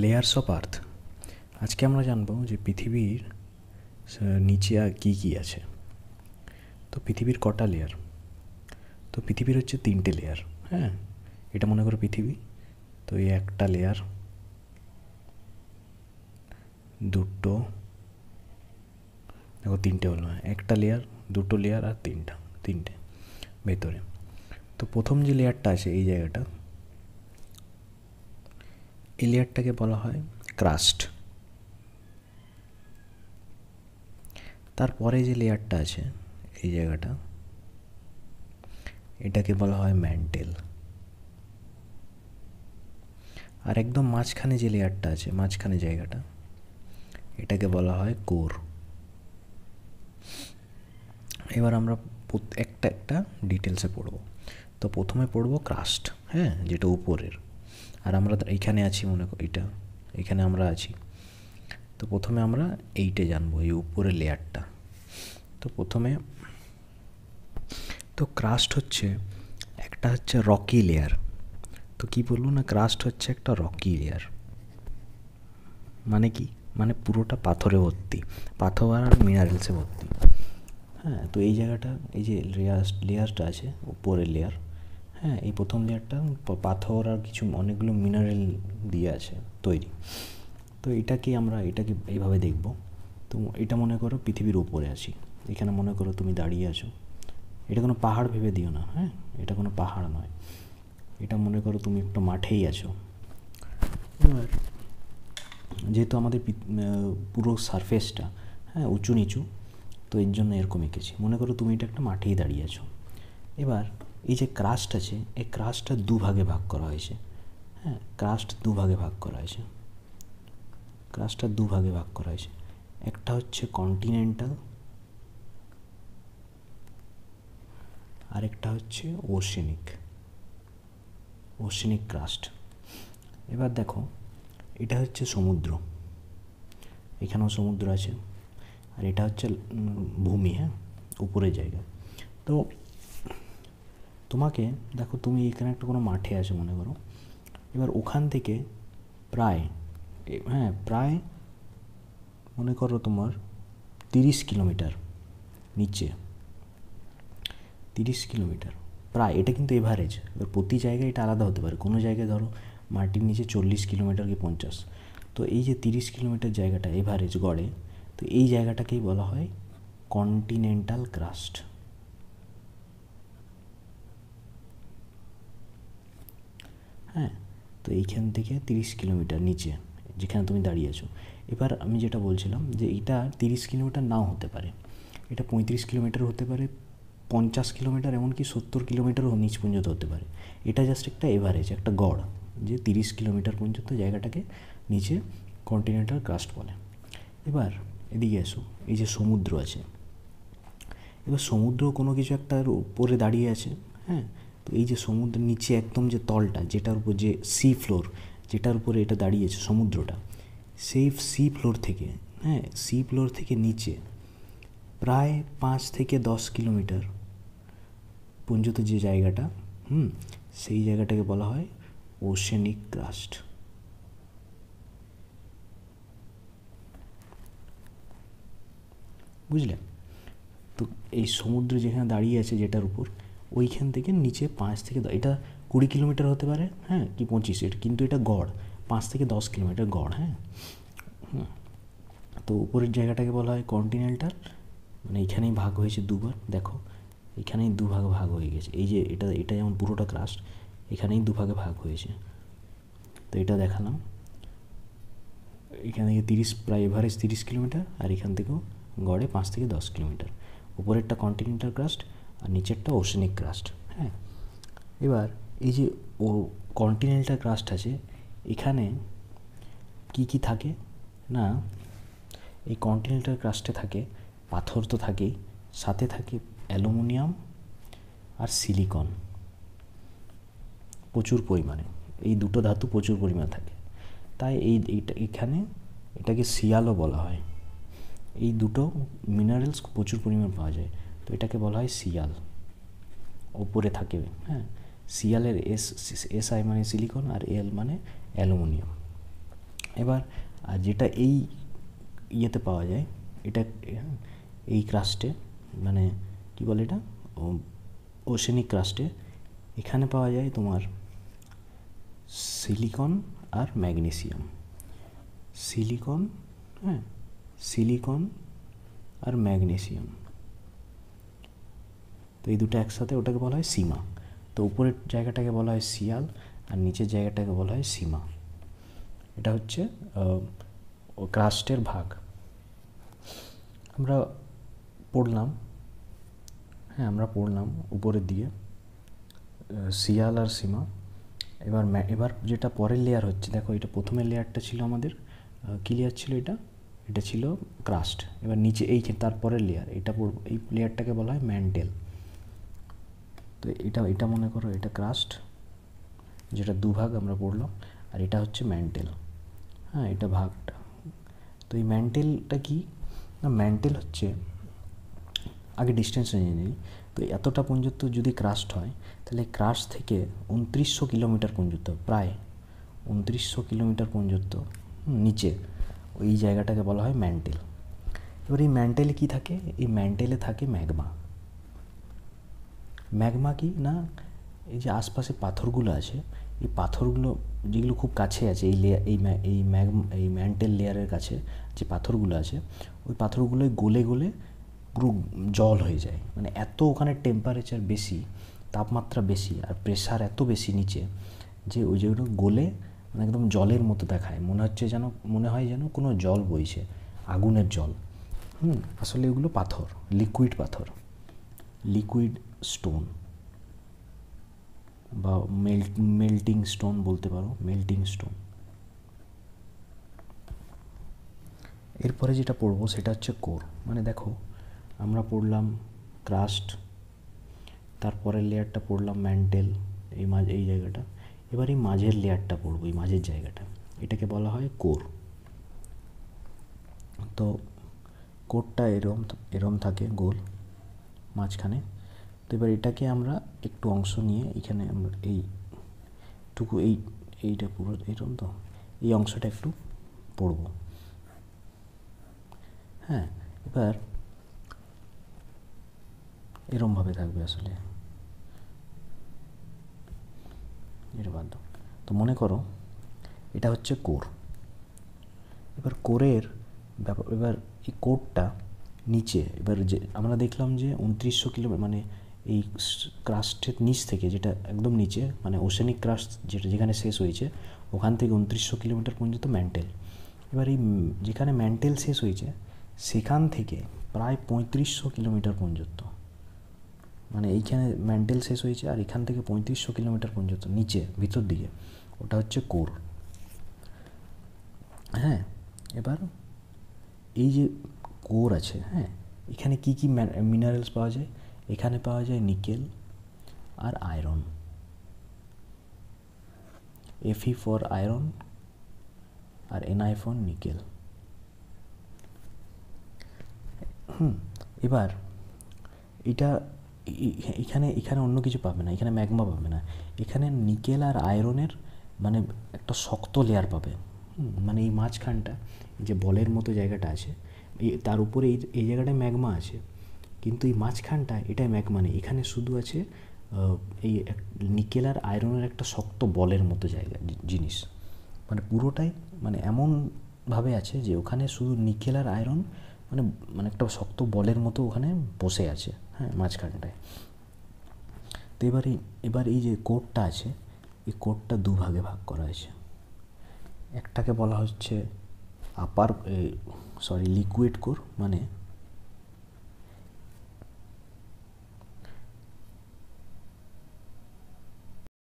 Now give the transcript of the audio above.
Layers of earth. আজকে আমরা জানবো যে পৃথিবীর নিচে আর কী কী আছে। তো পৃথিবীর কটা লেয়ার? তো পৃথিবীর হচ্ছে 3টে লেয়ার। হ্যাঁ, এটা মনে করো পৃথিবী। তো এই একটা লেয়ার, দুটো, দেখো 3টে হলো, একটা লেয়ার, দুটো লেয়ার আর তিনটে ভেতরে। তো প্রথম যে লেয়ারটা আছে এই জায়গাটা, এই লেয়ারটাকে বলা হয় ক্রাস্ট। তারপরে যে লেয়ারটা আছে এই জায়গাটা, এটাকে বলা হয় ম্যান্টেল। আর একদম মাঝখানে যে লেয়ারটা আছে, মাঝখানে জায়গাটা, এটাকে বলা হয় কোর। এবার আমরা একটা একটা ডিটেলসে পড়ব। তো প্রথমে পড়ব ক্রাস্ট, হ্যাঁ, যেটা উপরের। আর আমরা এইখানে আছি, মনে করি এটা, এখানে আমরা আছি। তো প্রথমে আমরা এইটে জানবো, এই উপরের লেয়ারটা। তো প্রথমে তো ক্রাস্ট হচ্ছে একটা হচ্ছে রকি লেয়ার। তো কী বলবো না, ক্রাস্ট হচ্ছে একটা রকি লেয়ার। মানে কি, মানে পুরোটা পাথরে ভর্তি, পাথর আর মিনারেলসে ভর্তি। হ্যাঁ, তো এই জায়গাটা, এই যে লেয়ারটা আছে উপরের লেয়ার, হ্যাঁ, এই প্রথম লেয়ারটা পাথর আর কিছু অনেকগুলো মিনারেল দিয়ে আছে তৈরি। তো এটাকে এইভাবে দেখব। তো এটা মনে করো পৃথিবীর উপরে আছি, এখানে মনে করো তুমি দাঁড়িয়ে আছো। এটা কোনো পাহাড় ভেবে দিও না, হ্যাঁ, এটা কোনো পাহাড় নয়। এটা মনে করো তুমি একটা মাঠেই আছো। এবার যেহেতু আমাদের পুরো সারফেসটা, হ্যাঁ, উঁচু নিচু, তো এর জন্য এরকম এঁকেছি। মনে করো তুমি এটা একটা মাঠেই দাঁড়িয়ে আছো। এবার এই যে ক্রাস্ট আছে, এই ক্রাস্টটা দুভাগে ভাগ করা হয়েছে। হ্যাঁ, ক্রাস্টটা দুভাগে ভাগ করা হয়েছে। একটা হচ্ছে কন্টিনেন্টাল, আরেকটা হচ্ছে ওশেনিক ক্রাস্ট। এবার দেখো, এটা হচ্ছে সমুদ্র, এখানেও সমুদ্র আছে। আর এটা হচ্ছে ভূমি, হ্যাঁ, উপরের জায়গা। তো তোমাকে দেখো, তুমি এখানে একটা কোনো মাঠে আছো মনে করো। এবার ওখান থেকে প্রায় মনে করো তোমার 30 কিলোমিটার নিচে, 30 কিলোমিটার প্রায়, এটা কিন্তু এভারেজ। এবার প্রতি জায়গায় এটা আলাদা হতে পারে। কোনো জায়গায় ধরো মাটির নিচে 40 কিলোমিটার কি 50। তো এই যে 30 কিলোমিটার জায়গাটা এভারেজ গড়ে, তো এই জায়গাটাকেই বলা হয় কন্টিনেন্টাল ক্রাস্ট। হ্যাঁ, তো এইখান থেকে 30 কিলোমিটার নিচে যেখানে তুমি দাঁড়িয়ে আছো। এবার আমি যেটা বলছিলাম যে এটা 30 কিলোমিটার নাও হতে পারে, এটা 35 কিলোমিটার হতে পারে, 50 কিলোমিটার, এমনকি 70 কিলোমিটারও নিচ পর্যন্ত হতে পারে। এটা জাস্ট একটা এভারেজ, একটা গড়, যে 30 কিলোমিটার পর্যন্ত জায়গাটাকে নিচে কন্টিনেন্টাল ক্রাস্ট বলে। এবার এদিকে এসো, এই যে সমুদ্র আছে, এবার সমুদ্র কোনো কিছু একটার উপরে দাঁড়িয়ে আছে। হ্যাঁ, তো এই যে সমুদ্রের নিচে একদম যে তলটা, যেটার উপর যে সি ফ্লোর, যেটার উপরে এটা দাঁড়িয়েছে সমুদ্রটা, সেই সি ফ্লোর থেকে নিচে প্রায় 5 থেকে 10 কিলোমিটার পর্যন্ত যে জায়গাটা, সেই জায়গাটাকে বলা হয় ওশেনিক ক্রাস্ট। বুঝলে? তো এই সমুদ্র যেখানে দাঁড়িয়ে আছে যেটার উপর, ওইখান থেকে নিচে 5 থেকে এটা 20 কিলোমিটার হতে পারে, হ্যাঁ, কি 25, এটা কিন্তু এটা গড় 5 থেকে 10 কিলোমিটার গড়। হ্যাঁ, তো উপরের জায়গাটাকে বলা হয় কন্টিনেন্টাল, মানে এইখানেই ভাগ হয়েছে দুবার। দেখো, এখানেই দুভাগে ভাগ হয়ে গেছে। এই যে এটা যেমন পুরোটা ক্রাস্ট, এখানেই দুভাগে ভাগ হয়েছে। তো এটা দেখালাম, এখান থেকে 30, প্রায় এভারেজ 30 কিলোমিটার, আর এখান থেকেও গড়ে 5 থেকে 10 কিলোমিটার। উপরেরটা কন্টিনেন্টাল ক্রাস্ট আর নিচেরটা ওশেনিক ক্রাস্ট। হ্যাঁ, এবার এই যে কন্টিনেন্টাল ক্রাস্ট আছে, এখানে কি থাকে না, এই কন্টিনেন্টাল ক্রাস্টে থাকে পাথর তো থাকেই, সাথে থাকে অ্যালুমিনিয়াম আর সিলিকন প্রচুর পরিমাণে। এই দুটো ধাতু প্রচুর পরিমাণে থাকে, তাই এখানে এটাকে সিয়ালও বলা হয়। এই দুটো মিনারেলস প্রচুর পরিমাণ পাওয়া যায়, তো এটাকে বলা হয় সিয়াল, ওপরে থাকে। হ্যাঁ, সিয়ালের এস আই মানে সিলিকন, আর এল মানে অ্যালুমিনিয়াম। এবার আর যেটা এই ইয়েতে পাওয়া যায়, এটা এই ক্রাস্টে, মানে কী বলে এটা, ওশেনিক ক্রাস্টে, এখানে পাওয়া যায় তোমার সিলিকন আর ম্যাগনেসিয়াম। সিলিকন, হ্যাঁ, সিলিকন আর ম্যাগনেসিয়াম, তো এই দুটো একসাথে ওটাকে বলা হয় সীমা। তো উপরের জায়গাটাকে বলা হয় সিয়াল আর নিচের জায়গাটাকে বলা হয় সীমা। এটা হচ্ছে ক্রাস্টের ভাগ। আমরা পড়লাম, হ্যাঁ আমরা পড়লাম উপরের দিকে সিয়াল আর সীমা। এবার যেটা পরের লেয়ার হচ্ছে, দেখো এটা প্রথমের লেয়ারটা ছিল আমাদের কী লেয়ার ছিল, এটা ছিল ক্রাস্ট। এবার নিচে এই তারপরের লেয়ার, এটা এই লেয়ারটাকে বলা হয় ম্যান্টেল। তো এটা মনে করো এটা ক্রাস্ট, যেটা দুভাগ আমরা পড়লাম, আর এটা হচ্ছে ম্যান্টেল, হ্যাঁ এটা ভাগটা। তো এই ম্যান্টেলটা কি না, ম্যান্টেল হচ্ছে, আগে ডিস্টেন্স নিয়ে নিই। তো এতটা পর্যন্ত যদি ক্রাস্ট হয়, তাহলে ক্রাস্ট থেকে 2900 কিলোমিটার পর্যন্ত, প্রায় 2900 কিলোমিটার পর্যন্ত নিচে ওই জায়গাটাকে বলা হয় ম্যান্টেল। এবার এই ম্যান্টেলে কী থাকে, এই ম্যান্টেলে থাকে ম্যাগমা। ম্যাগমা কি না, এই যে আশপাশে পাথরগুলো আছে, এই পাথরগুলো যেগুলো খুব কাছে আছে এই লেয়ার, এই ম্যান্টেল লেয়ারের কাছে যে পাথরগুলো আছে, ওই পাথরগুলোই গলে গলে পুরো জল হয়ে যায়। মানে এত ওখানে টেম্পারেচার বেশি, তাপমাত্রা বেশি, আর প্রেশার এত বেশি নিচে, যে ওই যেগুলো গলে মানে একদম জলের মতো দেখায়, মনে হয় যেন কোনো জল বইছে, আগুনের জল। আসলে এগুলো পাথর, লিকুইড পাথর, লিকুইড স্টোন বা মেল্টিং স্টোন বলতে পারো, মেল্টিং স্টোন। এরপরে যেটা পড়বো সেটা হচ্ছে কোর। মানে দেখো আমরা পড়লাম ক্রাস্ট, তারপরের লেয়ারটা পড়লাম ম্যান্টেল, এই জায়গাটা। এবার এই মাঝের লেয়ারটা পড়বো, এই মাঝের জায়গাটা, এটাকে বলা হয় কোর। তো কোরটা এরম থাকে গোল মাঝখানে। তো এবার এটাকে আমরা একটু অংশ নিয়ে এখানে আমরা এইটুকু এইটা পুরো এরকম, তো এই অংশটা একটু পড়ব, হ্যাঁ। এবার এরমভাবে থাকবে আসলে, এটা বাদ দাও। তো মনে করো এটা হচ্ছে কোর। এবার কোরের ব্যাপার, এবার এই কোরটা নিচে, এবার যে আমরা দেখলাম যে 2900 কিলোমিটার, মানে এই ক্রাস্টের নিচ থেকে, যেটা একদম নিচে, মানে ওশেনিক ক্রাস্ট যেখানে শেষ হয়েছে, ওখান থেকে 2900 কিলোমিটার পর্যন্ত ম্যান্টেল। এবার এই যেখানে ম্যান্টেল শেষ হয়েছে সেখান থেকে প্রায় 3500 কিলোমিটার পর্যন্ত, মানে এইখানে ম্যান্টেল শেষ হয়েছে আর এখান থেকে 3500 কিলোমিটার পর্যন্ত নিচে ভিতর দিকে, ওটা হচ্ছে কোর, হ্যাঁ। এবার এই যে কোর আছে, হ্যাঁ, এখানে কি কি মিনারেলস পাওয়া যায়, এখানে পাওয়া যায় নিকেল আর আয়রন, Fe ফর আয়রন আর Ni ফর নিকেল। এবার এটা এখানে অন্য কিছু পাবে না, এখানে ম্যাগমা পাবে না, এখানে নিকেল আর আয়রনের মানে একটা শক্ত লেয়ার পাবে। মানে এই মাঝখানটা যে বলের মতো জায়গাটা আছে, তার উপরে এই জায়গাটায় ম্যাগমা আছে, কিন্তু এই মাঝখানটা এটাই ম্যাগমা নেই, এখানে শুধু আছে এই নিকেল আর আয়রনের একটা শক্ত বলের মতো জিনিস। মানে পুরোটাই মানে এমনভাবে আছে যে ওখানে শুধু নিকেল আর আয়রন মানে একটা শক্ত বলের মতো ওখানে বসে আছে, হ্যাঁ, মাঝখানটায়। তো এবার এই যে কোরটা আছে, এই কোরটা দুভাগে ভাগ করা হয়েছে। একটাকে বলা হচ্ছে লিকুইড কোর, মানে